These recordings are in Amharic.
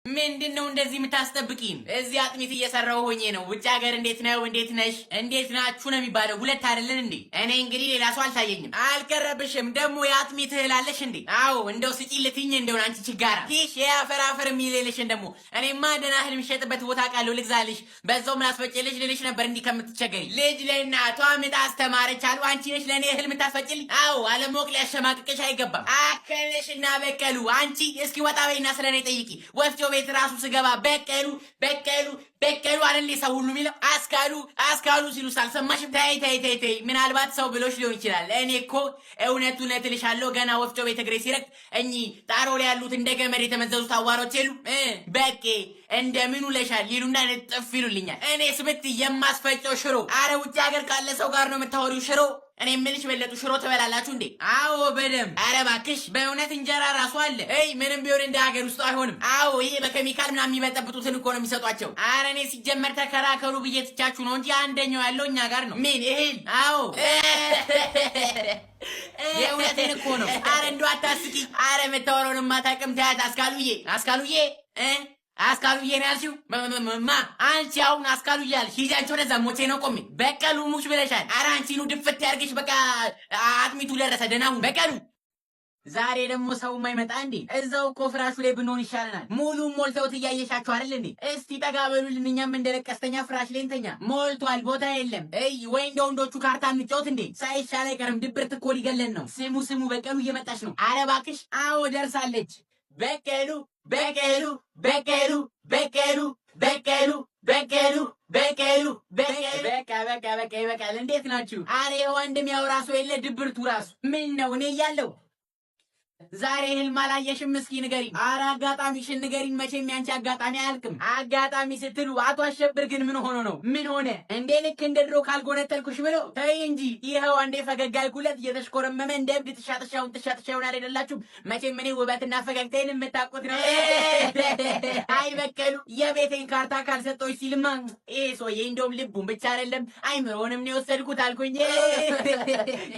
ምንድነው እንደዚህ የምታስጠብቂን? እዚህ አጥሚት እየሰራው ሆኜ ነው። ውጭ ሀገር እንዴት ነው? እንዴት ነሽ? እንዴት ናችሁ ነው የሚባለው። ሁለት አይደለን እንዴ? እኔ እንግዲህ ሌላ ሰው አልታየኝም። አልቀረብሽም ደግሞ የአጥሚት እህል አለሽ እንዴ? አዎ እንደው ስጪ ልትይኝ እንደሆነ አንቺ ችጋራ ፊሽ የአፈራፈር የሚልልሽ ደግሞ እኔማ ደህና እህል የሚሸጥበት ቦታ ቃለሁ ልግዛልሽ፣ በዛው ምን አስፈጭልሽ ልልሽ ነበር እንዲህ ከምትቸገሪ። ልጅ ለእናቷ ምጣ አስተማረች አሉ። አንቺ ነሽ ለእኔ እህል የምታስፈጭልኝ? አዎ አለሞቅ ሊያሸማቅቅሽ አይገባም። አከልሽና በቀሉ አንቺ እስኪ ወጣ በይና ስለኔ ጠይቂ። ወፍጮ ቤት ራሱ ስገባ በቀሉ በቀሉ በቀሉ አይደል ሰው ሁሉ የሚለው አስካሉ ሲሉ ሳልሰማሽም? ተይ ምናልባት ሰው ብሎሽ ሊሆን ይችላል። እኔ እኮ እውነት እልሻለሁ ገና ወፍጮ ቤት እግሬ ሲረግጥ እኚህ ጣሮ ላይ ያሉት እንደ ገመድ የተመዘዙት አዋሮች የሉ በቄ እንደምን ውለሻል ይሉና ንጥፍ ይሉልኛል። እኔ ስብት የማስፈጨው ሽሮ። አረ ውጭ ሀገር ካለ ሰው ጋር ነው የምታወሪው ሽሮ። እኔ የምልሽ በለጡ ሽሮ ትበላላችሁ እንዴ? አዎ በደምብ። አረ እባክሽ በእውነት እንጀራ ራሱ አለ። ምንም ቢሆን እንደ ሀገር ውስጥ አይሆንም። አዎ ይሄ በኬሚካል ምናምን የሚበጠብጡትን እኮ ነው የሚሰጧቸው። አረ እኔ ሲጀመር ተከራከሩ ብዬ ትቻችሁ ነው እንጂ አንደኛው ያለው እኛ ጋር ነው። ምን እህል? አዎ የእውነቴን እኮ ነው። አረ እንደው አታስቂ። አረ የምታወራውንማ ታውቅም። ተያት አስካሉዬ አስካሉዬ ነው ያልሽው? አንቺ አሁን አስካሉዬ አልሽ። ሂጂ አንቺ ወደዛ። ሞቼ ነው ቆሜ። በቀሉ ሙች ብለሻል። ኧረ አንቺ ኑ ድፍት ያርግሽ። በቃ አጥሚቱ ደረሰ። ደህና ሁን በቀሉ። ዛሬ ደግሞ ሰው ማይመጣ እንዴ? እዛው እኮ ፍራሹ ላይ ብንሆን ይሻለናል። ሙሉም ሞልተውት እያየሻችሁ አይደል እንዴ? እስቲ ጠጋ በሉልን፣ እኛም እንደ ለቀስተኛ ፍራሽ ላይ እንተኛ። ሞልቷል፣ ቦታ የለም። ወይ እንደ ወንዶቹ ካርታ እንጫወት እንዴ? ሳይሻል አይቀርም። ድብርት እኮ ሊገለን ነው። ስሙ በቀሉ እየመጣች ነው። አረ እባክሽ። አዎ ደርሳለች። በቀሉ በቀሉ በቀሉ በቀሉ በቀሉ በቀሉ በቀሉ በቃ ይበቃል። እንዴት ናችሁ? አሬ ወንድም ያው ራሱ የለ ድብርቱ ራሱ ምን ነው እኔ እያለሁ ዛሬ ህልም አላየሽም? እስኪ ንገሪኝ። አረ አጋጣሚሽን ንገሪኝ። መቼም ያንቺ አጋጣሚ አያልቅም። አጋጣሚ ስትሉ አቶ አሸብር ግን ምን ሆኖ ነው? ምን ሆነ እንዴ? ልክ እንደ ድሮ ካልጎነተልኩሽ ብሎ ተይ እንጂ። ይኸው አንዴ ፈገግ አልኩለት እየተሽኮረመመ እንደ እብድ ትሻጥሻውን አይደላችሁም? መቼም እኔ ውበትና ፈገግታዬን የምታውቁት ነው። አይ በቀሉ የቤቴን ካርታ ካልሰጠሁሽ ሲልማ ይሄ ሰውዬ እንደውም ልቡን ብቻ አይደለም አይምሮንም ነው የወሰድኩት አልኩኝ።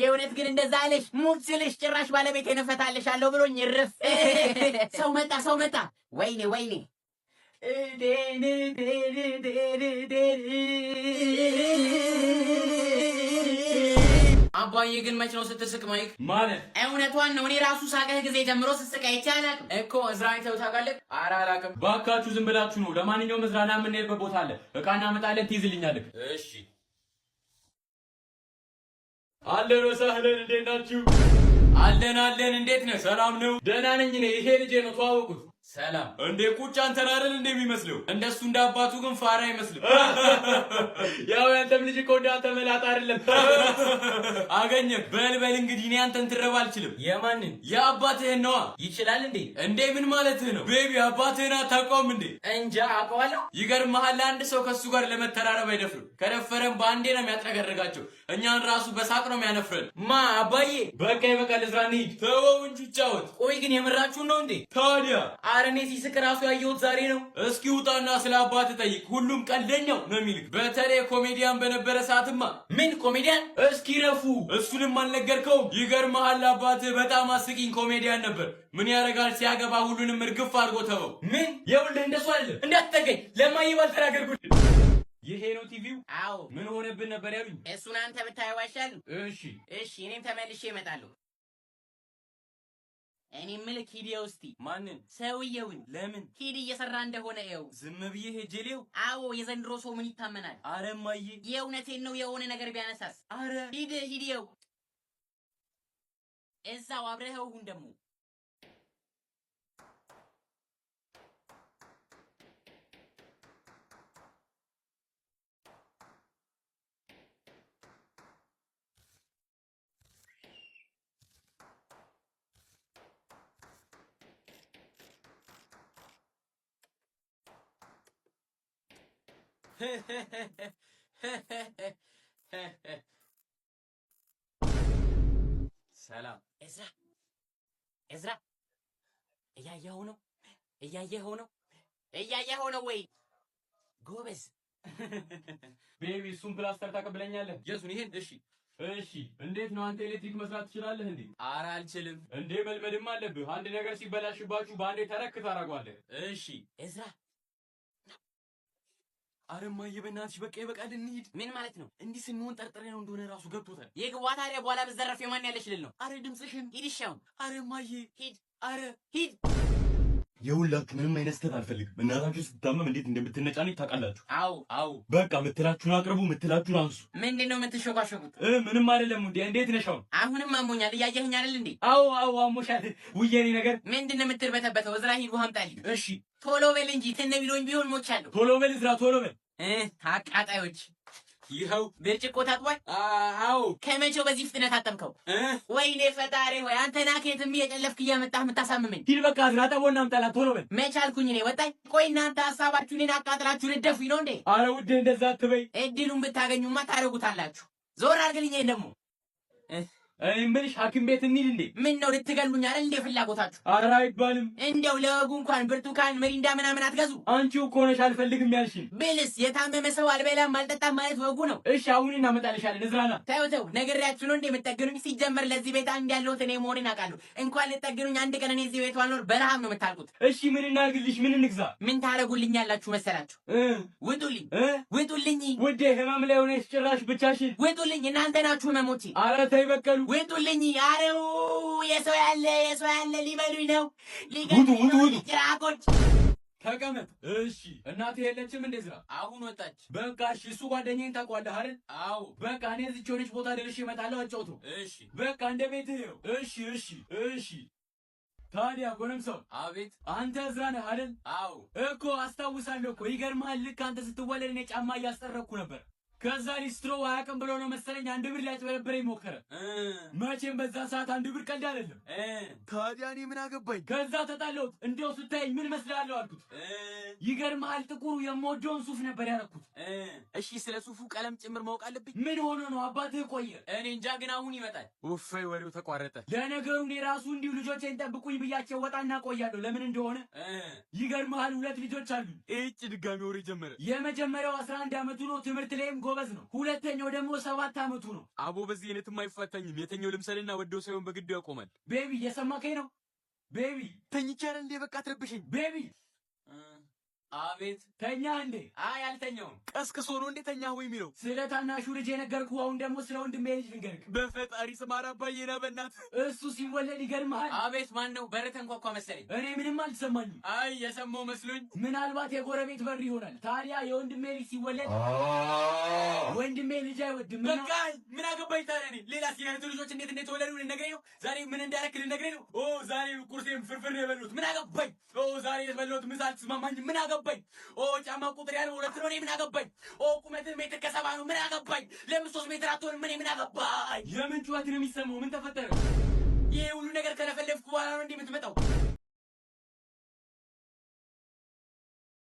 የእውነት ግን እንደዛ አለሽ? ሙት ስልሽ ጭራሽ ባለቤቴን እፈታለሽ አለው ብሎኝ ይርፍ። ሰው መጣ። ወይኔ አባዬ ግን መች ነው ስትስቅ ማይክ? ማለት እውነቷን ነው። እኔ ራሱ ሳቀህ ጊዜ ጀምሮ ስስቅ አይቻላል እኮ። እዝራ አይተው ታውቃለህ? ኧረ አላውቅም። ባካችሁ ዝም ብላችሁ ነው። ለማንኛውም እዝራና የምንሄድበት ቦታ አለ። ዕቃ እናመጣለን፣ ትይዝልኛለህ? እሺ። አለን ወሳህለን፣ እንዴት ናችሁ? አለን። እንዴት ነህ? ሰላም ነው? ደህና ነኝ እኔ። ይሄ ልጄ ነው፣ ተዋወቁት። ሰላም። እንዴ ቁጭ አንተን አይደል እንዴ የሚመስለው? እንደሱ እንደ አባቱ ግን ፋራ አይመስልም። ያው ያንተም ልጅ እኮ እንዳንተ መላጣ አይደለም። አገኘ። በል እንግዲህ እኔ አንተን ትረባ አልችልም። የማንን? የአባትህን ነዋ። ይችላል እንዴ? እንዴ ምን ማለትህ ነው? ቤቢ አባትህን አታውቀውም እንዴ? እንጃ አውቀዋለሁ። ይገርምሃል፣ አንድ ሰው ከሱ ጋር ለመተራረብ አይደፍርም። ከደፈረም በአንዴ ነው የሚያጠገርጋቸው። እኛን ራሱ በሳቅ ነው የሚያነፍረን። ማ አባዬ? በቃ ይበቃል፣ እዝራ እንሂድ። ተወው እንጂ ጫወት። ቆይ ግን የምራችሁን ነው እንዴ? ታዲያ አረ እኔ ሲስቅ ራሱ ያየሁት ዛሬ ነው። እስኪ ውጣና ስለ አባት ጠይቅ። ሁሉም ቀልደኛው ነው የሚልክ። በተለይ ኮሜዲያን በነበረ ሰዓትማ። ምን ኮሜዲያን? እስኪ ረፉ። እሱንም አልነገርከውም? ይገርምሃል፣ አባትህ በጣም አስቂኝ ኮሜዲያን ነበር። ምን ያደርጋል ሲያገባ ሁሉንም እርግፍ አድርጎ ተወው። ምን? ይኸውልህ እንደሱ አይደለም። እንዳትጠገኝ። ለማዬ ባልተናገርኩት። ይሄ ነው ቲቪው? አዎ። ምን ሆነብን ነበር ያሉኝ? እሱን አንተ ብታየው አይሻልም? እሺ እኔም ተመልሼ እመጣለሁ። እኔ ምልክ ሂዲው እስቲ። ማንን? ሰውየውን። ለምን? ሂድ እየሰራ እንደሆነ ይኸው። ዝም ብዬ ሄጄሌው? አዎ የዘንድሮ ሰው ምን ይታመናል? አረ እማዬ የእውነቴን ነው። የሆነ ነገር ቢያነሳስ? አረ ሂዲው እዛው አብረኸው ሁን ደግሞ። ሰላም እዝራ እያየኸው ነው ወይ? ጎበዝ ቤቢ። እሱን ፕላስተር ታቀብለኛለህ? የሱን? ይሄን? እሺ እሺ እንዴት ነው አንተ ኤሌክትሪክ መስራት ትችላለህ እንዴ? ኧረ አልችልም። እንዴ መልመድም አለብህ። አንድ ነገር ሲበላሽባችሁ በአንዴ ተረክ ታደርገዋለህ። እሺ እዝራ አረማዬ በእናትሽ በቃ ይበቃል እንሂድ። ምን ማለት ነው? እንዲህ ስንሆን ጠርጥሬ ነው እንደሆነ ራሱ ገብቶታል። የግባ ታዲያ በኋላ በዘረፍ የማን ያለሽ ልል ነው። አረ ድምፅሽን ሂድ ይሻውን። አረማዬ ሂድ፣ አረ ሂድ። የሁላችሁ ምንም አይነት ስህተት አልፈልግም። እናታችሁ ስትታመም እንዴት እንደምትነጫነጭ ታውቃላችሁ። አው በቃ ምትላችሁን አቅርቡ፣ ምትላችሁን አንሱ። ምንድን ነው የምትሾካሾኩት? ምንም አይደለም። እንዴት ነሽ አሁን? አሁንም አሞኛል። እያየኸኝ አይደል እንዴ? አዎ አሞሻል። ውየኔ ነገር ምንድን ነው የምትርበተበተው? እዝራ ሂድ ውሃ አምጣልኝ። እሺ ቶሎ በል እንጂ ትንቢሎኝ ቢሆን ሞቻለሁ። ቶሎ በል እዝራ ቶሎ በል። አቃጣዮች ይኸው ብርጭቆ ታጥቧል። አዎ ከመቼው በዚህ ፍጥነት አጠምከው? ወይኔ ፈጣሪ ሆይ አንተ ናኬትም እየጨለፍክ እያመጣህ የምታሳምመኝ። ሂድ በቃ እዝራ ጠቦና አምጣላት ቶሎ በል። መቻልኩኝ እኔ ወጣኝ። ቆይ እናንተ ሀሳባችሁ እኔን አቃጥላችሁ ልደፉኝ ነው እንዴ? አረ ውዴ እንደዛ አትበይ። እድሉን ብታገኙማ ታደርጉታላችሁ። ዞር አድርግልኝ ደግሞ እምልሽ ሐኪም ቤት እንሂድ እንዴ? ምን ነው ልትገሉኝ አይደል እንዴ ፍላጎታችሁ? ኧረ አይባልም። እንደው ለወጉ እንኳን ብርቱካን መሪንዳ ምናምን አትገዙ። አንቺው እኮ ነሽ አልፈልግም ያልሽኝ። ብልስ የታመመ ሰው አልበላም አልጠጣም ማለት ወጉ ነው። እሺ አሁን እናመጣልሻለን። እዝራና ተው ነግሬያችሁ ነው እንዴ የምትጠግኑኝ? ሲጀመር ለዚህ ቤት አንድ ያለሁት እኔ መሆኔን አውቃለሁ። እንኳን ልትጠግኑኝ አንድ ቀን እኔ እዚህ ቤት ባልኖር በረሃብ ነው የምታልቁት። እሺ ምን እናድርግልሽ? ምን እንግዛ? ምን ታደርጉልኛላችሁ መሰላችሁ? ውጡልኝ ውጡልኝ። ውዴ ህመም ላይ ሆነሽ ጭራሽ ብቻሽን። ውጡልኝ እናንተ ናችሁ ህመሞቼ። ኧረ ተይ በቀሉ ውጡልኝ። አረው የሰው ያለ ሊበሉኝ ነው። ውጡ ጭራቆች ተቀመጥ። እሺ እናቴ የለችም እንዴ እዝራ? አሁን ወጣች። በቃ እሺ እሱ ጓደኛዬን ታውቀዋለህ አይደል? አዎ በቃ እኔ እዚች ሆነች ቦታ ደርሼ እመጣለሁ። አጫውተው። እሺ በቃ እንደ ቤትህ ይኸው። እሺ ታዲያ ጎረምሳው። አቤት። አንተ እዝራ ነህ አይደል? አዎ እኮ አስታውሳለሁ እኮ። ይገርምሃል ልክ አንተ ስትወለድ እኔ ጫማ እያስጠረኩ ነበር። ከዛ ሊስትሮ አያውቅም ብሎ ነው መሰለኝ አንድ ብር ሊያጭበረብረኝ ሞከረ። መቼም በዛ ሰዓት አንድ ብር ቀልድ አይደለም። ታዲያ እኔ ምን አገባኝ? ከዛ ተጣለሁት። እንዲያው ስታየኝ ምን መስላለሁ አልኩት። ይገርምሃል ጥቁሩ የምወደውን ሱፍ ነበር ያደረኩት። እሺ ስለ ሱፉ ቀለም ጭምር ማወቅ አለብኝ? ምን ሆኖ ነው አባትህ ቆየ? እኔ እንጃ ግን አሁን ይመጣል። ውፋይ ወሬው ተቋረጠ። ለነገሩ እኔ ራሱ እንዲሁ ልጆቼን ጠብቁኝ ብያቸው ወጣና ቆያለሁ። ለምን እንደሆነ ይገርምሃል 2 ልጆች አሉ። እጭ ድጋሚ ወሬ ጀመረ። የመጀመሪያው 11 ዓመቱ ነው። ትምህርት ላይም ጎበዝ ነው። ሁለተኛው ደግሞ 7 ዓመቱ ነው። አቦ በዚህ አይነትም አይፋታኝም። የተኛው ልምሰልና ወደው ሳይሆን በግዱ ያቆማል። ቤቢ እየሰማከኝ ነው? ቤቢ ተኝቻለሁ እንዴ? በቃ አትረብሽኝ ቤቢ። አቤት። ተኛ እንዴ? አይ አልተኛውም። ቀስቅሶ ነው እንዴ ተኛህ ወይ የሚለው? ስለ ታናሹ ልጅ የነገርኩህ። አሁን ደግሞ ስለ ወንድሜ ልጅ ልንገርህ። በፈጣሪ ስም አባዬ ና በእናትህ። እሱ ሲወለድ ይገርምሃል። አቤት። ማን ነው? በር ተንኳኳ መሰለኝ። እኔ ምንም አልሰማኝም። አይ የሰማው መስሎኝ። ምናልባት የጎረቤት በር ይሆናል። ታዲያ የወንድሜ ልጅ ሲወለድ ወንድሜ ልጅ አይወድም። በቃ ምን አገባኝ ታዲያ? እኔ ሌላ ሲያዩት ልጆች እንዴት እንደተወለዱ ልነግረኝ ነው? ዛሬ ምን እንዳረክ ልነግረኝ ነው? ዛሬ ቁርሴም ፍርፍር ነው የበሉት። ምን አገባኝ? ዛሬ የበላሁት ምሳ አልተስማማኝም። ምን አገባኝ? ጫማ ቁጥር ያለው 2 ነው። እኔ ምን አገባኝ? ቁመትህ ሜትር ከ70 ነው። ምን አገባኝ? ለምን 3 ሜትር አትሆንም? እኔ ምን አገባኝ? የምን ጩኸት ነው የሚሰማው? ምን ተፈጠረ? ይሄ ሁሉ ነገር ከለፈለፍኩ በኋላ ነው እንዴ የምትመጣው?